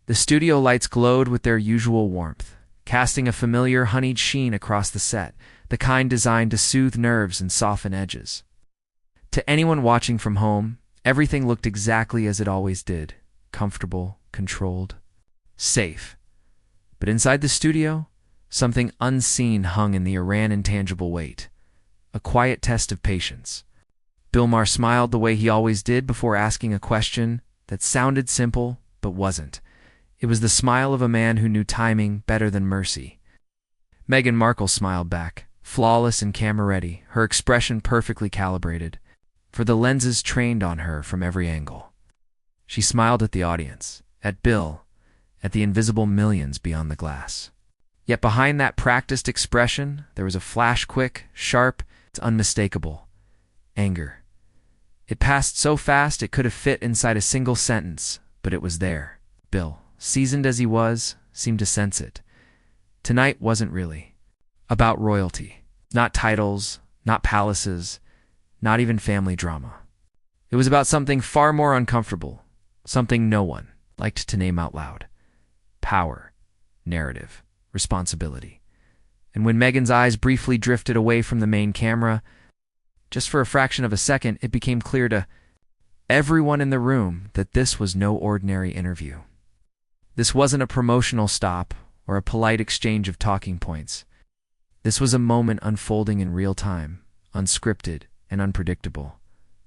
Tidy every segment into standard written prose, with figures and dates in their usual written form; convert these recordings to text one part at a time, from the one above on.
The studio lights glowed with their usual warmth, casting a familiar honeyed sheen across the set, the kind designed to soothe nerves and soften edges. To anyone watching from home, everything looked exactly as it always did, comfortable, controlled, safe. But inside the studio, something unseen hung in the air, an intangible weight, a quiet test of patience. Bill Maher smiled the way he always did before asking a question that sounded simple but wasn't. It was the smile of a man who knew timing better than mercy. Meghan Markle smiled back, flawless and camera-ready, her expression perfectly calibrated, for the lenses trained on her from every angle. She smiled at the audience, at Bill, at the invisible millions beyond the glass. Yet behind that practiced expression, there was a flash, quick, sharp, it's unmistakable. Anger. It passed so fast it could have fit inside a single sentence, but it was there. Bill, seasoned as he was, seemed to sense it. Tonight wasn't really about royalty. Not titles, not palaces, not even family drama. It was about something far more uncomfortable, something no one liked to name out loud. Power, narrative, responsibility. And when Meghan's eyes briefly drifted away from the main camera, just for a fraction of a second, it became clear to everyone in the room that this was no ordinary interview. This wasn't a promotional stop or a polite exchange of talking points. This was a moment unfolding in real time, unscripted and unpredictable.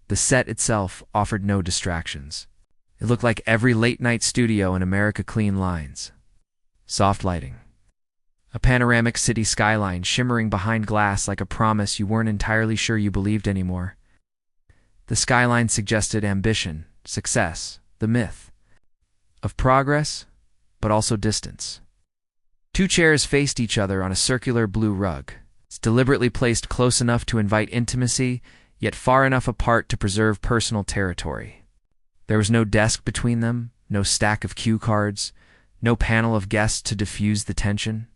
The set itself offered no distractions. It looked like every late-night studio in America. Clean lines, soft lighting, a panoramic city skyline shimmering behind glass like a promise you weren't entirely sure you believed anymore. The skyline suggested ambition, success, the myth of progress, but also distance. Two chairs faced each other on a circular blue rug. It's deliberately placed close enough to invite intimacy, yet far enough apart to preserve personal territory. There was no desk between them, no stack of cue cards, no panel of guests to diffuse the tension.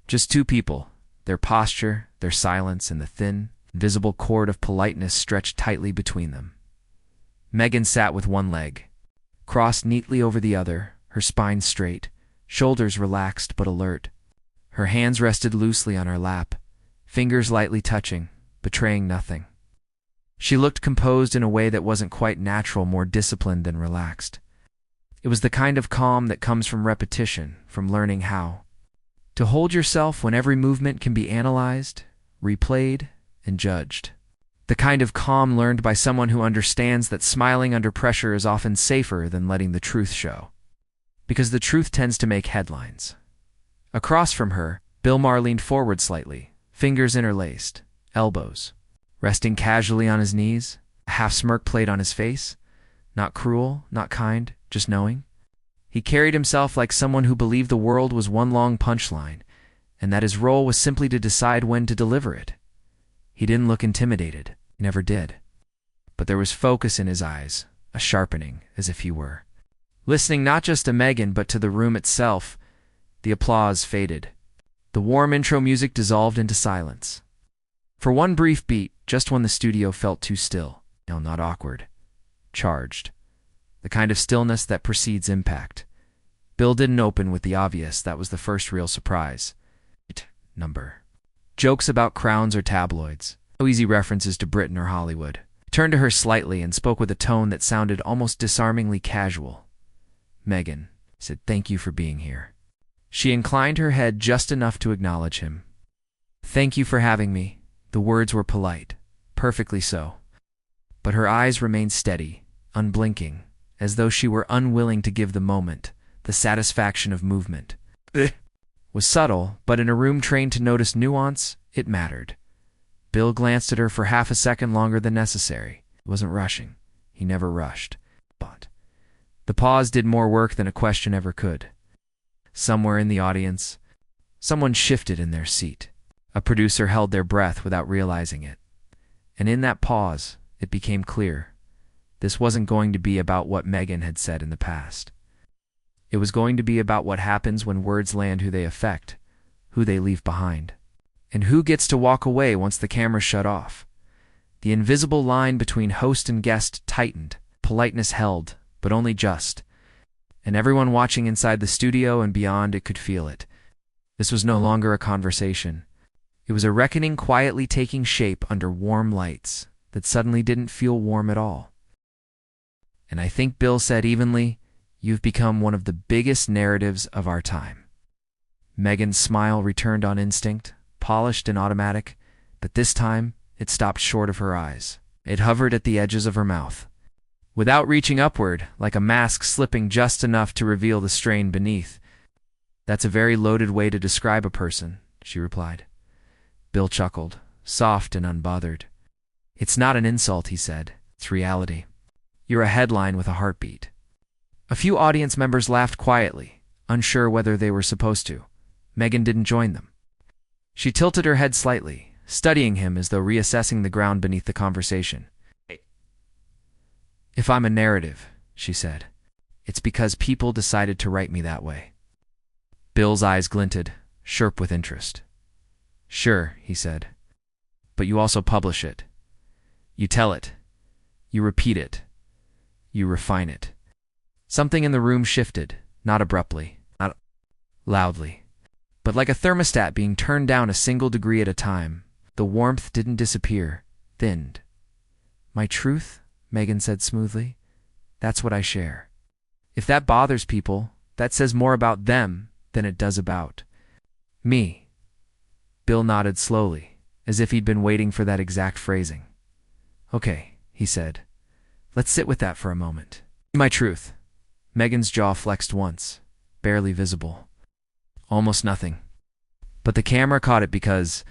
Just two people, their posture, their silence, and the thin, visible cord of politeness stretched tightly between them. Meghan sat with one leg crossed neatly over the other, her spine straight, shoulders relaxed but alert. Her hands rested loosely on her lap, fingers lightly touching, betraying nothing. She looked composed in a way that wasn't quite natural, more disciplined than relaxed. It was the kind of calm that comes from repetition, from learning how to hold yourself when every movement can be analyzed, replayed, and judged. The kind of calm learned by someone who understands that smiling under pressure is often safer than letting the truth show. Because the truth tends to make headlines. Across from her, Bill Maher leaned forward slightly, fingers interlaced, elbows resting casually on his knees, a half-smirk played on his face. Not cruel, not kind, just knowing. He carried himself like someone who believed the world was one long punchline, and that his role was simply to decide when to deliver it. He didn't look intimidated, never did. But there was focus in his eyes, a sharpening, as if he were listening not just to Meghan but to the room itself. The applause faded. The warm intro music dissolved into silence. For one brief beat, just when the studio felt too still, no, not awkward, charged. The kind of stillness that precedes impact. Bill didn't open with the obvious. That was the first real surprise. Number. Jokes about crowns or tabloids. No easy references to Britain or Hollywood. He turned to her slightly and spoke with a tone that sounded almost disarmingly casual. Meghan said, "Thank you for being here." She inclined her head just enough to acknowledge him. "Thank you for having me." The words were polite, perfectly so. But her eyes remained steady, unblinking, as though she were unwilling to give the moment the satisfaction of movement. It was subtle, but in a room trained to notice nuance, it mattered. Bill glanced at her for half a second longer than necessary. He wasn't rushing. He never rushed. But the pause did more work than a question ever could. Somewhere in the audience, someone shifted in their seat. A producer held their breath without realizing it. And in that pause, it became clear. This wasn't going to be about what Meghan had said in the past. It was going to be about what happens when words land who they affect, who they leave behind, and who gets to walk away once the camera shut off. The invisible line between host and guest tightened, politeness held, but only just. and everyone watching inside the studio and beyond it could feel it. This was no longer a conversation. It was a reckoning quietly taking shape under warm lights that suddenly didn't feel warm at all. And I think Bill said evenly, "You've become one of the biggest narratives of our time." Meghan's smile returned on instinct, polished and automatic, but this time it stopped short of her eyes. It hovered at the edges of her mouth. Without reaching upward, like a mask slipping just enough to reveal the strain beneath. "That's a very loaded way to describe a person," she replied. Bill chuckled, soft and unbothered. "It's not an insult," he said. "It's reality. You're a headline with a heartbeat." A few audience members laughed quietly, unsure whether they were supposed to. Meghan didn't join them. She tilted her head slightly, studying him as though reassessing the ground beneath the conversation. "If I'm a narrative," she said, "it's because people decided to write me that way." Bill's eyes glinted, sharp with interest. "Sure," he said, "but you also publish it. You tell it. You repeat it. You refine it." Something in the room shifted, not abruptly, not loudly, but like a thermostat being turned down a single degree at a time. The warmth didn't disappear, thinned. "My truth," Meghan said smoothly, "that's what I share. If that bothers people, that says more about them than it does about me." Bill nodded slowly, as if he'd been waiting for that exact phrasing. "Okay," he said. "Let's sit with that for a moment." "My truth." Meghan's jaw flexed once, barely visible. "Almost nothing." But the camera caught it because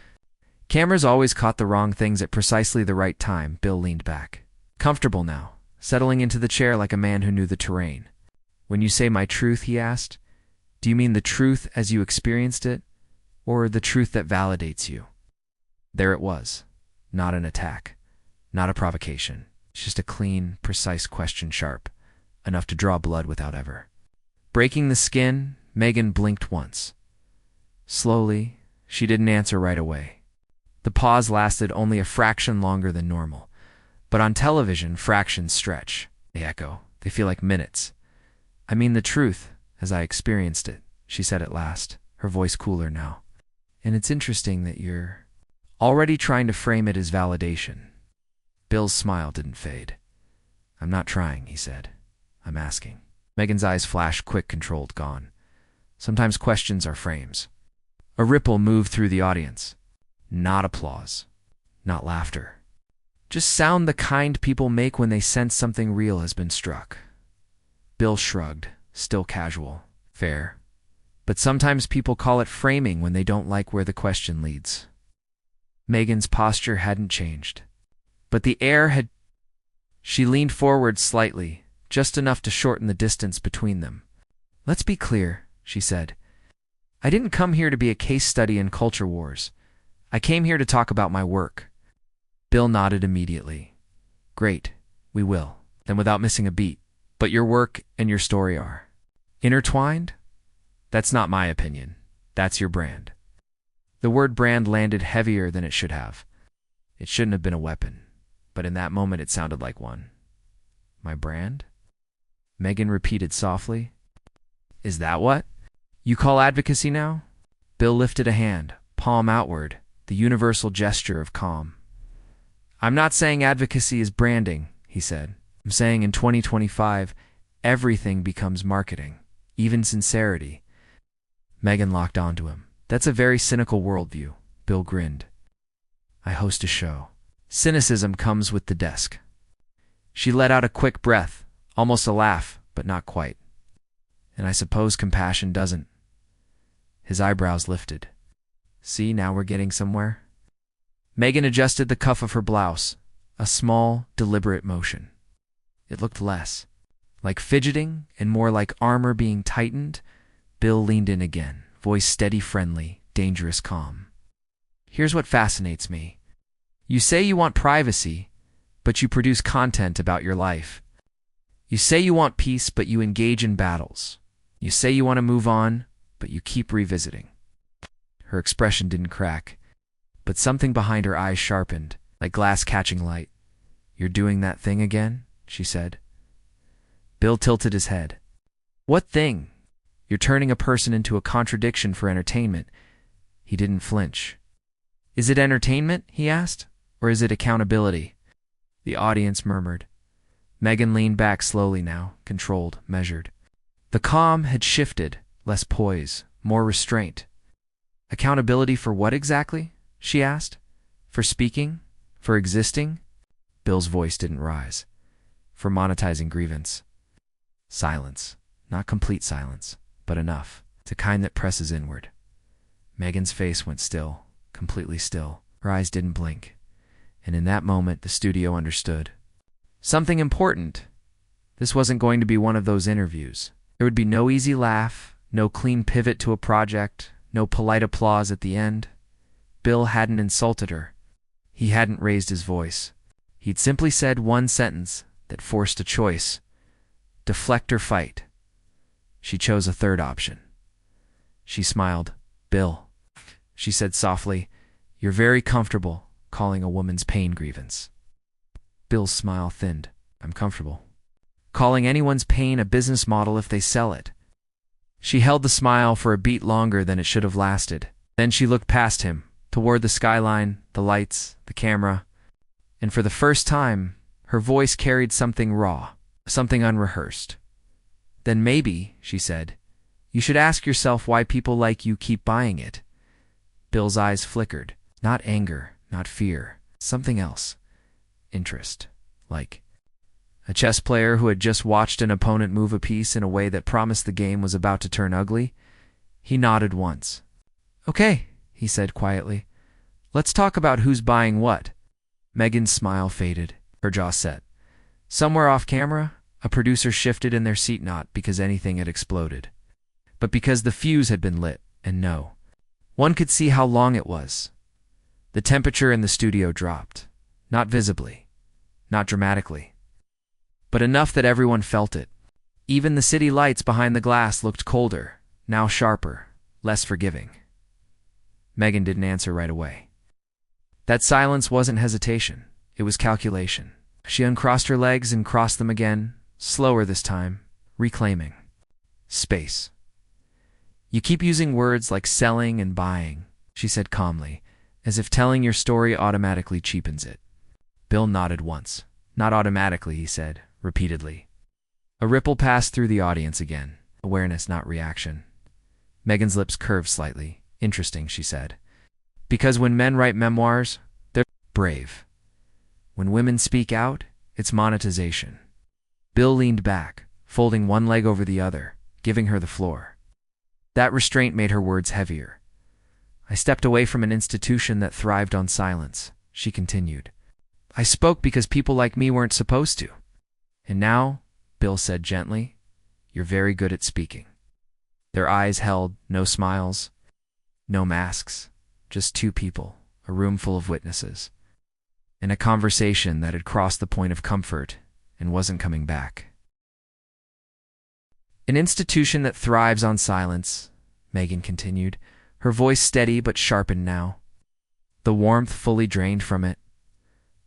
cameras always caught the wrong things at precisely the right time. Bill leaned back, comfortable now, settling into the chair like a man who knew the terrain. "When you say my truth," he asked, "do you mean the truth as you experienced it, or the truth that validates you?" There it was, not an attack, not a provocation, just a clean, precise question, sharp enough to draw blood without ever breaking the skin. Meghan blinked once. Slowly, she didn't answer right away. The pause lasted only a fraction longer than normal, but on television, fractions stretch. They echo. They feel like minutes. "I mean the truth, as I experienced it," she said at last, her voice cooler now. "And it's interesting that you're already trying to frame it as validation." Bill's smile didn't fade. "I'm not trying," he said. "I'm asking." Meghan's eyes flashed quick, controlled, gone. Sometimes questions are frames. A ripple moved through the audience. Not applause. Not laughter. Just sound the kind people make when they sense something real has been struck. Bill shrugged, still casual. "Fair. But sometimes people call it framing when they don't like where the question leads." Meghan's posture hadn't changed, but the air had. She leaned forward slightly, just enough to shorten the distance between them. "Let's be clear," she said. "I didn't come here to be a case study in culture wars. I came here to talk about my work." Bill nodded immediately. "Great, we will." Then without missing a beat, "But your work and your story are intertwined?" "That's not my opinion. That's your brand." The word brand landed heavier than it should have. It shouldn't have been a weapon, but in that moment it sounded like one. "My brand?" Meghan repeated softly. "Is that what you call advocacy now?" Bill lifted a hand, palm outward, the universal gesture of calm. "I'm not saying advocacy is branding," he said. "I'm saying in 2025, everything becomes marketing, even sincerity." Meghan locked onto him. "That's a very cynical worldview," Bill grinned. "I host a show. Cynicism comes with the desk." She let out a quick breath, almost a laugh, but not quite. "And I suppose compassion doesn't." His eyebrows lifted. "See, now we're getting somewhere." Meghan adjusted the cuff of her blouse, a small, deliberate motion. It looked less like fidgeting and more like armor being tightened. Bill leaned in again, voice steady, friendly, dangerous, calm. "Here's what fascinates me. You say you want privacy, but you produce content about your life. You say you want peace, but you engage in battles. You say you want to move on, but you keep revisiting." Her expression didn't crack, but something behind her eyes sharpened, like glass catching light. "You're doing that thing again?" she said. Bill tilted his head. What thing? You're turning a person into a contradiction for entertainment. He didn't flinch. Is it entertainment, he asked, or is it accountability? The audience murmured. Meghan leaned back slowly now, controlled, measured. The calm had shifted, less poise, more restraint. Accountability for what exactly? She asked. For speaking? For existing? Bill's voice didn't rise. For monetizing grievance. Silence. Not complete silence, but enough. The kind that presses inward. Meghan's face went still, completely still. Her eyes didn't blink. And in that moment, the studio understood. Something important. This wasn't going to be one of those interviews. There would be no easy laugh, no clean pivot to a project, no polite applause at the end. Bill hadn't insulted her. He hadn't raised his voice. He'd simply said one sentence that forced a choice. Deflect or fight. She chose a third option. She smiled. Bill, she said softly, you're very comfortable calling a woman's pain grievance. Bill's smile thinned. I'm comfortable. Calling anyone's pain a business model if they sell it. She held the smile for a beat longer than it should have lasted. Then she looked past him, toward the skyline, the lights, the camera, and for the first time, her voice carried something raw, something unrehearsed. Then maybe, she said, you should ask yourself why people like you keep buying it. Bill's eyes flickered. Not anger, not fear, something else. Interest. Like a chess player who had just watched an opponent move a piece in a way that promised the game was about to turn ugly. He nodded once. Okay, he said quietly. Let's talk about who's buying what. Meghan's smile faded, her jaw set. Somewhere off camera, a producer shifted in their seat not because anything had exploded, but because the fuse had been lit, and no. One could see how long it was. The temperature in the studio dropped. Not visibly, not dramatically, but enough that everyone felt it. Even the city lights behind the glass looked colder, now sharper, less forgiving. Meghan didn't answer right away. That silence wasn't hesitation. It was calculation. She uncrossed her legs and crossed them again, slower this time, reclaiming space. You keep using words like selling and buying, she said calmly, as if telling your story automatically cheapens it. Bill nodded once. Not automatically, he said, repeatedly. A ripple passed through the audience again. Awareness, not reaction. Meghan's lips curved slightly. Interesting, she said. Because when men write memoirs, they're brave. When women speak out, it's monetization. Bill leaned back, folding one leg over the other, giving her the floor. That restraint made her words heavier. I stepped away from an institution that thrived on silence, she continued. I spoke because people like me weren't supposed to. And now, Bill said gently, you're very good at speaking. Their eyes held, no smiles, no masks, just two people, a room full of witnesses, and a conversation that had crossed the point of comfort and wasn't coming back. An institution that thrives on silence, Meghan continued, her voice steady but sharpened now, the warmth fully drained from it.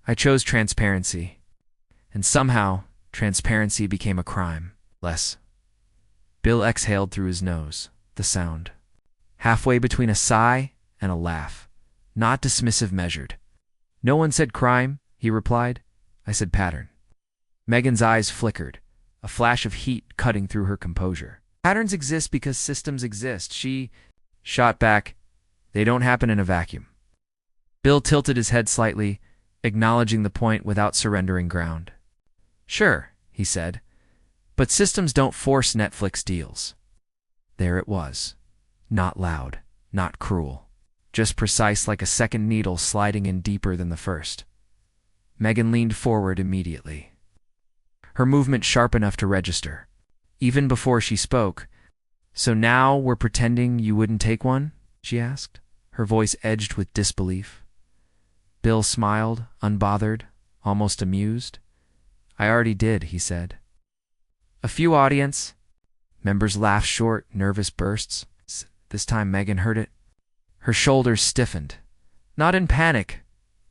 I chose transparency, and somehow transparency became a crime. Less. Bill exhaled through his nose, the sound, halfway between a sigh and a laugh, not dismissive, measured. No one said crime, he replied. I said pattern. Meghan's eyes flickered, a flash of heat cutting through her composure. Patterns exist because systems exist. She shot back. They don't happen in a vacuum. Bill tilted his head slightly, acknowledging the point without surrendering ground. Sure, he said, but systems don't force Netflix deals. There it was. Not loud, not cruel, just precise like a second needle sliding in deeper than the first. Meghan leaned forward immediately, her movement sharp enough to register, even before she spoke. So now we're pretending you wouldn't take one? She asked, her voice edged with disbelief. Bill smiled, unbothered, almost amused. I already did, he said. A few audience members laughed short, nervous bursts. This time Meghan heard it. Her shoulders stiffened, not in panic,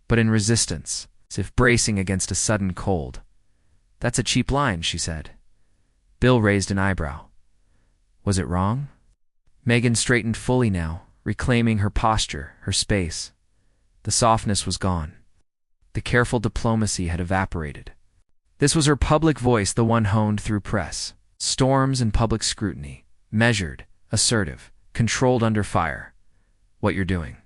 but in resistance, as if bracing against a sudden cold. That's a cheap line, she said. Bill raised an eyebrow. Was it wrong? Meghan straightened fully now, reclaiming her posture, her space. The softness was gone. The careful diplomacy had evaporated. This was her public voice, the one honed through press, storms and public scrutiny, measured, assertive, controlled under fire. What you're doing,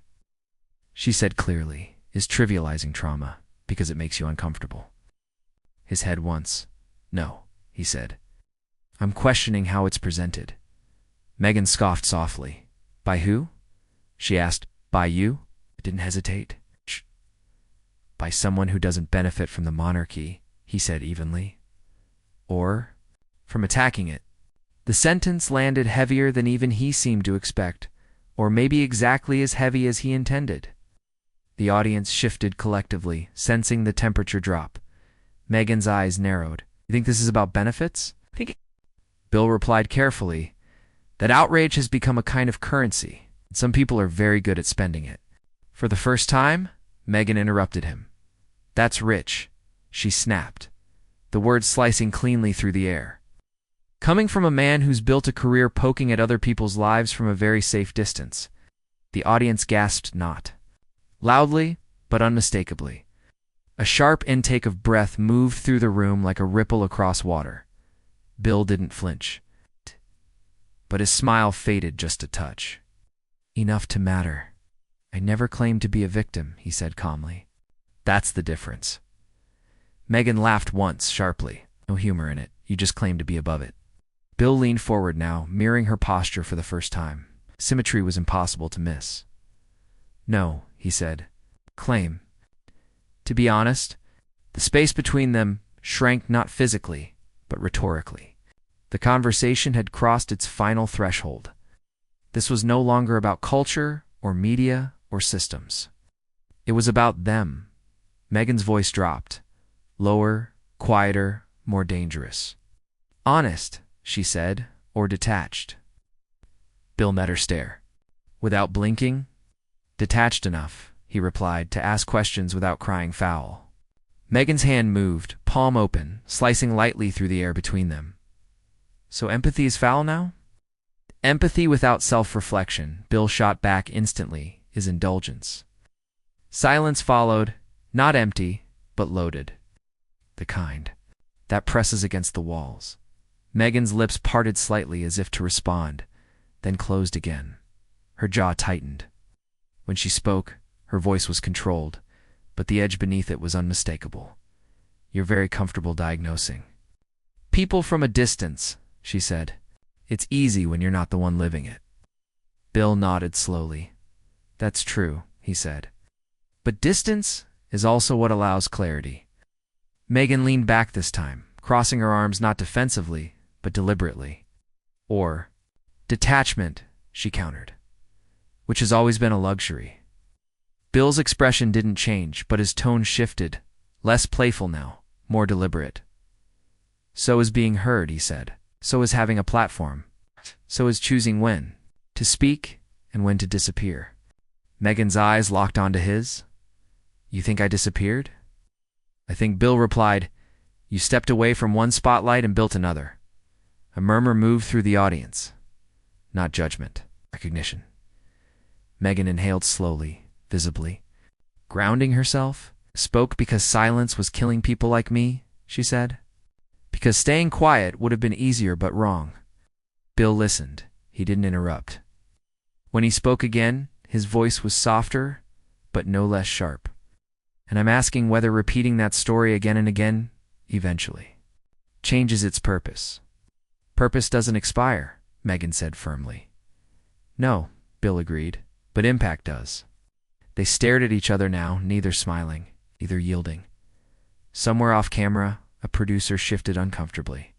she said clearly, is trivializing trauma because it makes you uncomfortable. His head once. No, he said. I'm questioning how it's presented. Meghan scoffed softly. By who? She asked. By you? Didn't hesitate. By someone who doesn't benefit from the monarchy, he said evenly. Or from attacking it. The sentence landed heavier than even he seemed to expect, or maybe exactly as heavy as he intended. The audience shifted collectively, sensing the temperature drop. Meghan's eyes narrowed. You think this is about benefits? Bill replied carefully, that outrage has become a kind of currency, and some people are very good at spending it. For the first time, Meghan interrupted him. That's rich, she snapped, the words slicing cleanly through the air. Coming from a man who's built a career poking at other people's lives from a very safe distance. The audience gasped not. Loudly, but unmistakably. A sharp intake of breath moved through the room like a ripple across water. Bill didn't flinch, but his smile faded just a touch. Enough to matter. I never claimed to be a victim, he said calmly. That's the difference. Meghan laughed once, sharply. No humor in it. You just claimed to be above it. Bill leaned forward now, mirroring her posture for the first time. Symmetry was impossible to miss. No, he said. Claim. To be honest, the space between them shrank not physically, but rhetorically. The conversation had crossed its final threshold. This was no longer about culture or media or systems. It was about them. Meghan's voice dropped. Lower, quieter, more dangerous. Honest, she said, or detached? Bill met her stare. Without blinking? Detached enough, he replied, to ask questions without crying foul. Meghan's hand moved, palm open, slicing lightly through the air between them. So empathy is foul now? Empathy without self-reflection, Bill shot back instantly, is indulgence. Silence followed, not empty, but loaded. The kind that presses against the walls. Meghan's lips parted slightly as if to respond, then closed again. Her jaw tightened. When she spoke, her voice was controlled, but the edge beneath it was unmistakable. You're very comfortable diagnosing. People from a distance, she said. It's easy when you're not the one living it. Bill nodded slowly. That's true, he said. But distance is also what allows clarity. Meghan leaned back this time, crossing her arms not defensively, but deliberately. Or detachment, she countered, which has always been a luxury. Bill's expression didn't change, but his tone shifted, less playful now, more deliberate. So is being heard, he said. So is having a platform. So is choosing when to speak and when to disappear. Meghan's eyes locked onto his. You think I disappeared? I think Bill replied, you stepped away from one spotlight and built another. A murmur moved through the audience. Not judgment, recognition. Meghan inhaled slowly, visibly. Grounding herself, spoke because silence was killing people like me, she said. Because staying quiet would have been easier but wrong. Bill listened. He didn't interrupt. When he spoke again, his voice was softer, but no less sharp. And I'm asking whether repeating that story again and again, eventually, changes its purpose. Purpose doesn't expire, Meghan said firmly. No, Bill agreed, but impact does. They stared at each other now, neither smiling, neither yielding. Somewhere off camera, a producer shifted uncomfortably.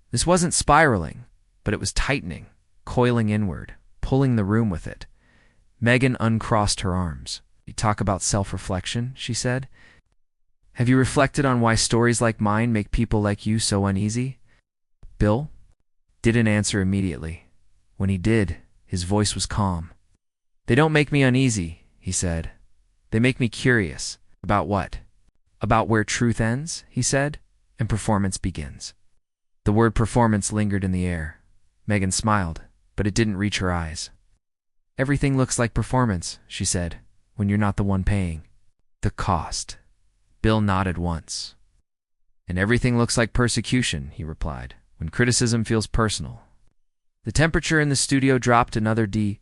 This wasn't spiraling, but it was tightening, coiling inward, pulling the room with it. Meghan uncrossed her arms. You talk about self-reflection, she said. Have you reflected on why stories like mine make people like you so uneasy? Bill didn't answer immediately. When he did, his voice was calm. They don't make me uneasy, he said. They make me curious. About what? About where truth ends, he said, and performance begins. The word performance lingered in the air. Meghan smiled. but it didn't reach her eyes. "Everything looks like performance," she said, "when you're not the one paying." "The cost." Bill nodded once. "And everything looks like persecution," he replied, "when criticism feels personal." The temperature in the studio dropped another D.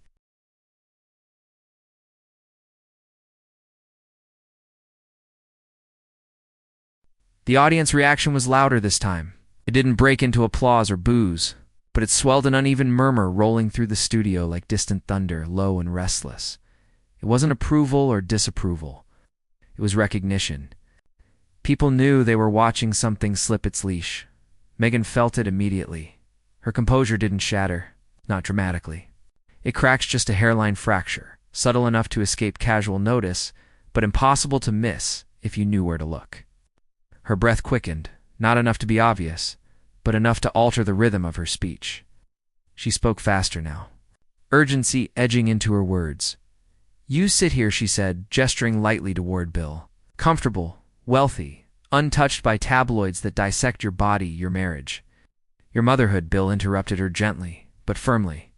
The audience reaction was louder this time. It didn't break into applause or boos, but it swelled an uneven murmur rolling through the studio like distant thunder, low and restless. It wasn't approval or disapproval. It was recognition. People knew they were watching something slip its leash. Meghan felt it immediately. Her composure didn't shatter, not dramatically. It cracked just a hairline fracture, subtle enough to escape casual notice, but impossible to miss if you knew where to look. Her breath quickened, not enough to be obvious, but enough to alter the rhythm of her speech. She spoke faster now, urgency edging into her words. "You sit here," she said, gesturing lightly toward Bill. "Comfortable, wealthy, untouched by tabloids that dissect your body, your marriage. Your motherhood," Bill interrupted her gently, but firmly.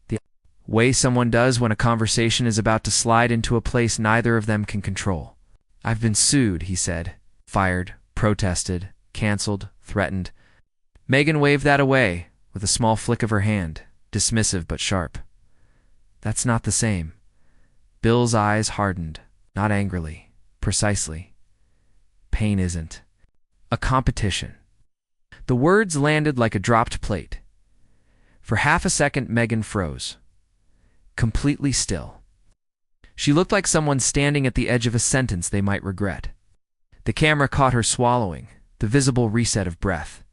The way someone does when a conversation is about to slide into a place neither of them can control. "I've been sued," he said. "Fired, protested, canceled, threatened." Meghan waved that away with a small flick of her hand, dismissive but sharp. "That's not the same." Bill's eyes hardened, not angrily, precisely. "Pain isn't a competition." The words landed like a dropped plate. For half a second, Meghan froze, completely still. She looked like someone standing at the edge of a sentence they might regret. The camera caught her swallowing, the visible reset of breath,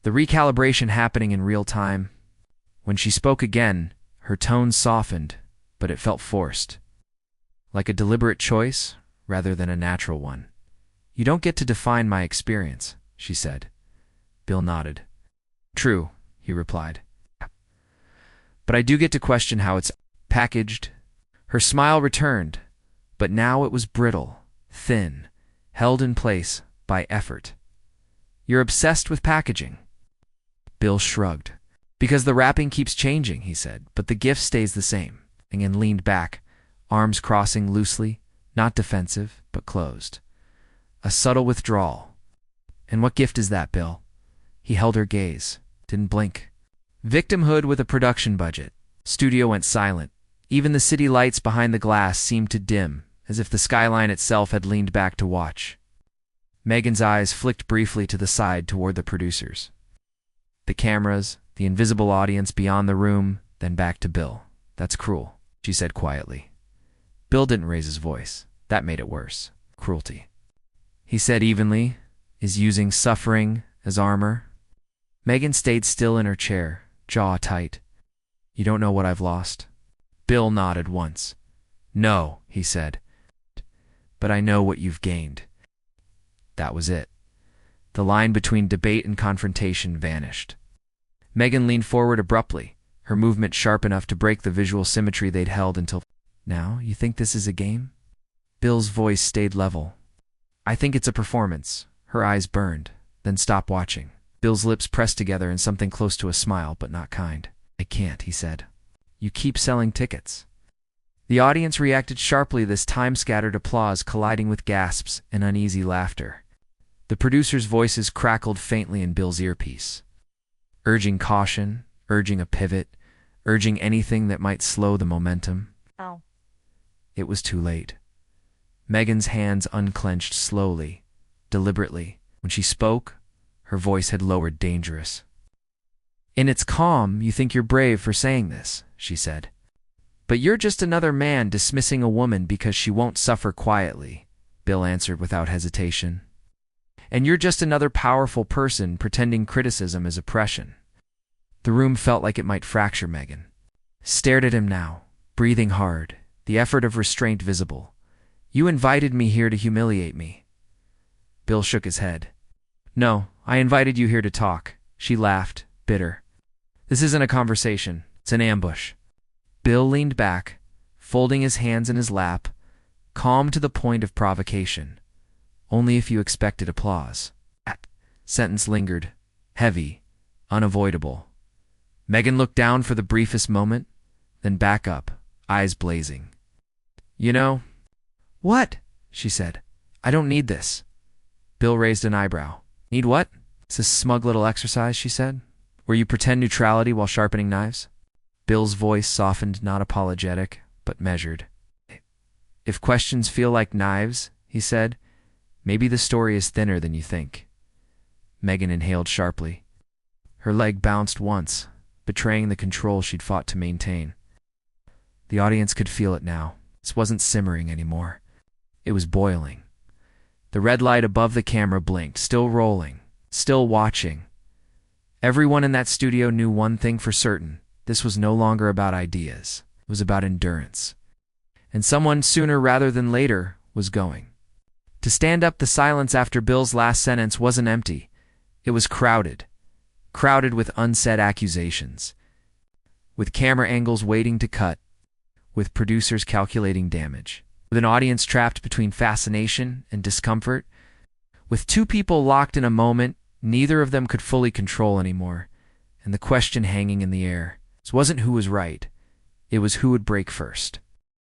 the recalibration happening in real time. When she spoke again, her tone softened, but it felt forced, like a deliberate choice rather than a natural one. "You don't get to define my experience," she said. Bill nodded. "True," he replied. "But I do get to question how it's packaged." Her smile returned, but now it was brittle, thin, held in place by effort. "You're obsessed with packaging." Bill shrugged. "Because the wrapping keeps changing," he said, "but the gift stays the same," and leaned back, arms crossing loosely, not defensive, but closed. A subtle withdrawal. "And what gift is that, Bill?" He held her gaze, didn't blink. "Victimhood with a production budget." Studio went silent. Even the city lights behind the glass seemed to dim, as if the skyline itself had leaned back to watch. Meghan's eyes flicked briefly to the side toward the producers. The cameras, the invisible audience beyond the room, then back to Bill. "That's cruel," she said quietly. Bill didn't raise his voice. That made it worse. "Cruelty," he said evenly, "is using suffering as armor." Meghan stayed still in her chair, jaw tight. "You don't know what I've lost?" Bill nodded once. "No," he said. "But I know what you've gained." That was it. The line between debate and confrontation vanished. Meghan leaned forward abruptly, her movement sharp enough to break the visual symmetry they'd held until now. "You think this is a game?" Bill's voice stayed level. "I think it's a performance." Her eyes burned, then stopped watching. Bill's lips pressed together in something close to a smile, but not kind. "I can't," he said. "You keep selling tickets." The audience reacted sharply, this time scattered applause colliding with gasps and uneasy laughter. The producers' voices crackled faintly in Bill's earpiece, urging caution, urging a pivot, urging anything that might slow the momentum. Oh. It was too late. Meghan's hands unclenched slowly, deliberately. When she spoke, her voice had lowered dangerous. "In its calm, you think you're brave for saying this," she said. "But you're just another man dismissing a woman because she won't suffer quietly," Bill answered without hesitation. "And you're just another powerful person pretending criticism is oppression." The room felt like it might fracture. Meghan stared at him now, breathing hard, the effort of restraint visible. "You invited me here to humiliate me." Bill shook his head. "No, I invited you here to talk." She laughed, bitter. "This isn't a conversation. It's an ambush." Bill leaned back, folding his hands in his lap, calm to the point of provocation. "Only if you expected applause." That sentence lingered, heavy, unavoidable. Meghan looked down for the briefest moment, then back up, eyes blazing. "You know—" "What?" she said. "I don't need this." Bill raised an eyebrow. "Need what?" "It's a smug little exercise," she said, "where you pretend neutrality while sharpening knives." Bill's voice softened, not apologetic, but measured. "If questions feel like knives," he said, "maybe the story is thinner than you think." Meghan inhaled sharply. Her leg bounced once, betraying the control she'd fought to maintain. The audience could feel it now. This wasn't simmering anymore. It was boiling. The red light above the camera blinked, still rolling, still watching. Everyone in that studio knew one thing for certain. This was no longer about ideas. It was about endurance. And someone, sooner rather than later, was going. To stand up, the silence after Bill's last sentence wasn't empty. It was crowded. Crowded with unsaid accusations. With camera angles waiting to cut. With producers calculating damage. With an audience trapped between fascination and discomfort. With two people locked in a moment neither of them could fully control anymore. And the question hanging in the air. It wasn't who was right. It was who would break first.